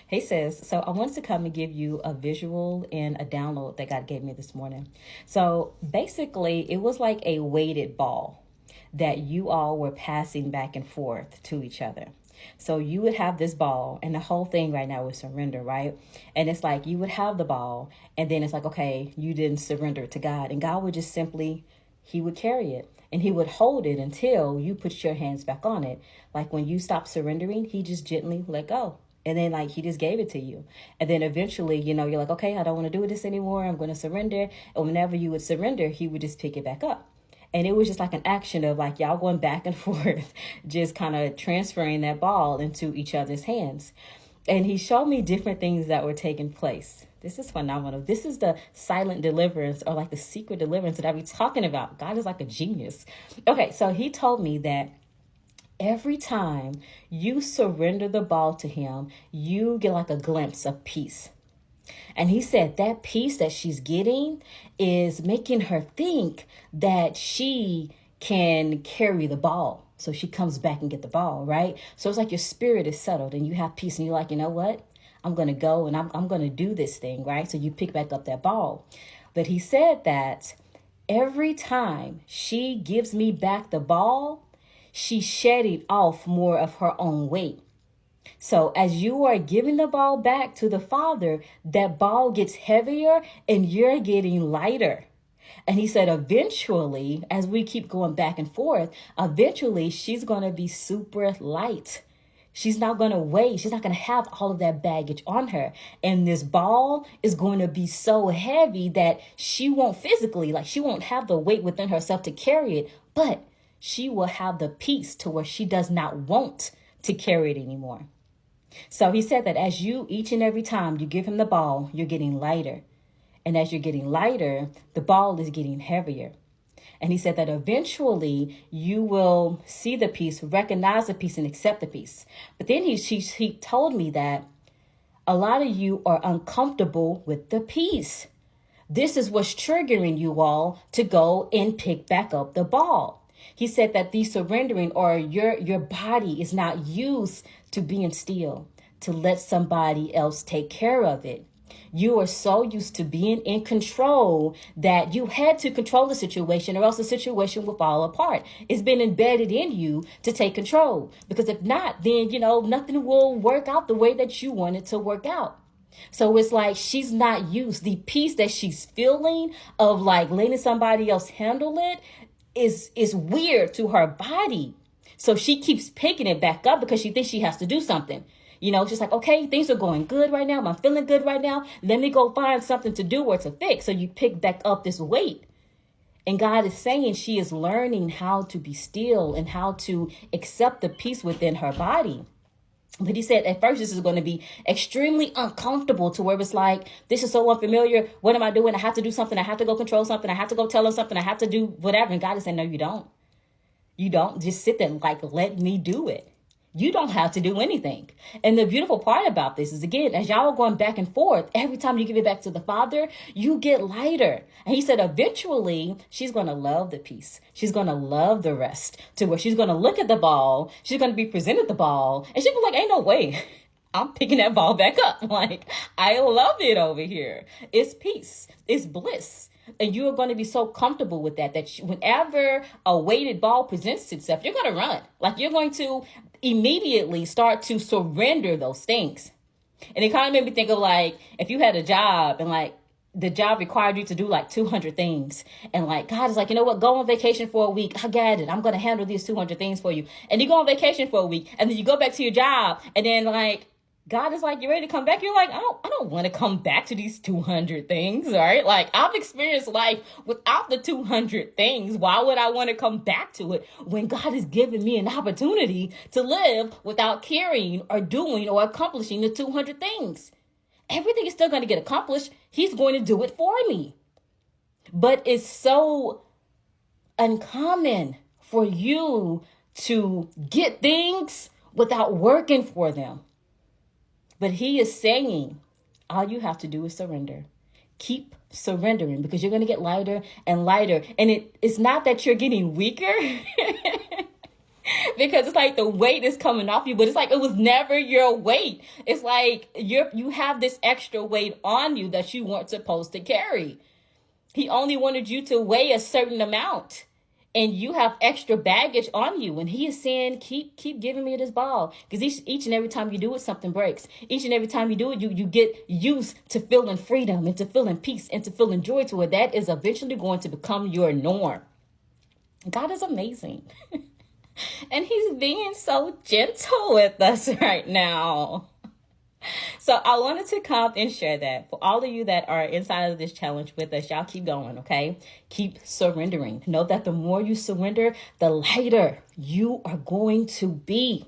Hey sis, so I wanted to come and give you a visual and a download that God gave me this morning. So basically, it was like a weighted ball that you all were passing back and forth to each other. So you would have this ball, and the whole thing right now is surrender, right? And it's like you would have the ball, and then it's like, okay, you didn't surrender it to God, and God would just simply, He would carry it. And he would hold it until you put your hands back on it. Like when you stop surrendering, he just gently let go. And then like he just gave it to you. And then eventually, you're like, okay, I don't want to do this anymore. I'm going to surrender. And whenever you would surrender, he would just pick it back up. And it was just like an action of like y'all going back and forth, just kind of transferring that ball into each other's hands. And he showed me different things that were taking place. This is phenomenal. This is the silent deliverance, or like the secret deliverance that I be talking about. God is like a genius. Okay, so he told me that every time you surrender the ball to him, you get like a glimpse of peace. And he said that peace that she's getting is making her think that she can carry the ball. So she comes back and get the ball, right? So it's like your spirit is settled and you have peace and you're like, you know what? I'm going to go and I'm going to do this thing, right? So you pick back up that ball. But he said that every time she gives me back the ball, she's shedding off more of her own weight. So as you are giving the ball back to the Father, that ball gets heavier and you're getting lighter. And he said, eventually, as we keep going back and forth, eventually she's going to be super light. She's not going to weigh. She's not going to have all of that baggage on her. And this ball is going to be so heavy that she won't physically, like she won't have the weight within herself to carry it, but she will have the peace to where she does not want to carry it anymore. So he said that as you, each and every time you give him the ball, you're getting lighter. And as you're getting lighter, the ball is getting heavier. And he said that eventually you will see the peace, recognize the peace, and accept the peace. But then he told me that a lot of you are uncomfortable with the peace. This is what's triggering you all to go and pick back up the ball. He said that the surrendering, or your body is not used to being still, to let somebody else take care of it. You are so used to being in control that you had to control the situation or else the situation will fall apart. It's been embedded in you to take control, because if not, then, nothing will work out the way that you want it to work out. So it's like she's not used. The peace that she's feeling of like letting somebody else handle it is weird to her body. So she keeps picking it back up because she thinks she has to do something. She's like, okay, things are going good right now. I'm feeling good right now. Let me go find something to do or to fix. So you pick back up this weight. And God is saying she is learning how to be still and how to accept the peace within her body. But he said at first this is going to be extremely uncomfortable, to where it's like, this is so unfamiliar. What am I doing? I have to do something. I have to go control something. I have to go tell them something. I have to do whatever. And God is saying, no, you don't. You don't. Just sit there, like, let me do it. You don't have to do anything. And the beautiful part about this is, again, as y'all are going back and forth, every time you give it back to the Father, you get lighter. And he said eventually she's going to love the peace. She's going to love the rest, to where she's going to look at the ball. She's going to be presented the ball. And she'll be like, ain't no way. I'm picking that ball back up. Like, I love it over here. It's peace. It's bliss. And you are going to be so comfortable with that whenever a weighted ball presents itself, you're going to run. Like, you're going to immediately start to surrender those things. And it kind of made me think of like, if you had a job and like the job required you to do like 200 things, and like God is like, you know what, go on vacation for a week. I got it. I'm going to handle these 200 things for you. And you go on vacation for a week, and then you go back to your job, and then like God is like, you ready to come back? You're like, I don't want to come back to these 200 things, all right? Like, I've experienced life without the 200 things. Why would I want to come back to it when God has given me an opportunity to live without carrying or doing or accomplishing the 200 things? Everything is still going to get accomplished. He's going to do it for me. But it's so uncommon for you to get things without working for them. But he is saying, all you have to do is surrender. Keep surrendering, because you're going to get lighter and lighter. And it's not that you're getting weaker. because it's like the weight is coming off you, but it's like it was never your weight. It's like you have this extra weight on you that you weren't supposed to carry. He only wanted you to weigh a certain amount, and you have extra baggage on you. And he is saying, keep giving me this ball, because each and every time you do it, something breaks. Each and every time you do it, you get used to feeling freedom and to feeling peace and to feeling joy to it. That is eventually going to become your norm. God is amazing. And he's being so gentle with us right now. So I wanted to come and share that. For all of you that are inside of this challenge with us, y'all keep going, okay? Keep surrendering. Know that the more you surrender, the lighter you are going to be.